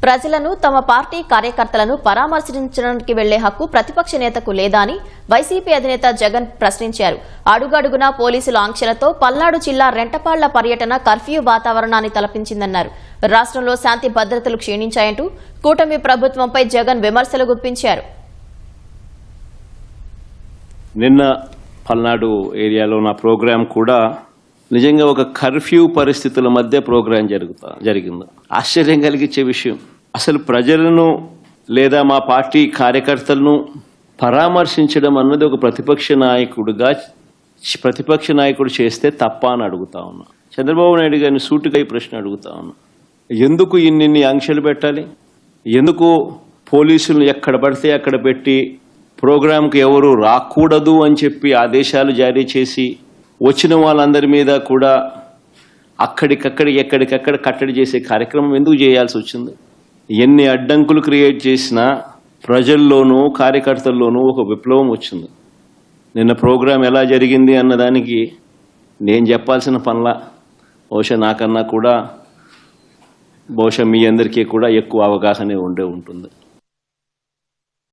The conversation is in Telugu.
ప్రజలను తమ పార్టీ కార్యకర్తలను పరామర్శించడానికి వెళ్లే హక్కు ప్రతిపక్ష నేతకు లేదా అని వైసీపీ అధినేత జగన్ ప్రశ్నించారు. అడుగడుగునా పోలీసుల ఆంక్షలతో పల్నాడు జిల్లా రెంటపాళ్ల పర్యటన కర్ఫ్యూ వాతావరణాన్ని తలపించిందన్నారు. రాష్ట్రంలో శాంతి భద్రతలు క్షీణించాయంటూ కూటమి ప్రభుత్వంపై జగన్ విమర్శలు గుప్పించారు. నిన్న పల్నాడు ఏరియాలో నా ప్రోగ్రాం కూడా నిజంగా ఒక కర్ఫ్యూ పరిస్థితుల మధ్య ప్రోగ్రాం జరిగింది. ఆశ్చర్యం కలిగించే విషయం, అసలు ప్రజలను లేదా మా పార్టీ కార్యకర్తలను పరామర్శించడం అన్నది ఒక ప్రతిపక్ష నాయకుడు చేస్తే తప్ప అని అడుగుతా ఉన్నా. చంద్రబాబు నాయుడు గారిని సూటిగా ఈ ప్రశ్న అడుగుతా ఉన్నా. ఎందుకు ఇన్ని ఆంక్షలు పెట్టాలి? ఎందుకు పోలీసులు ఎక్కడ పడితే అక్కడ పెట్టి ప్రోగ్రాంకి ఎవరు రాకూడదు అని చెప్పి ఆదేశాలు జారీ చేసి వచ్చిన వాళ్ళందరి మీద కూడా ఎక్కడికక్కడ కట్టడి చేసే కార్యక్రమం ఎందుకు చేయాల్సి వచ్చింది? ఎన్ని అడ్డంకులు క్రియేట్ చేసినా ప్రజల్లోనూ కార్యకర్తల్లోనూ ఒక విప్లవం వచ్చింది. నిన్న ప్రోగ్రాం ఎలా జరిగింది అన్నదానికి నేను చెప్పాల్సిన పనిలా బహుశా నాకన్నా కూడా బహుశా మీ అందరికీ కూడా ఎక్కువ అవగాహన ఉండే ఉంటుంది.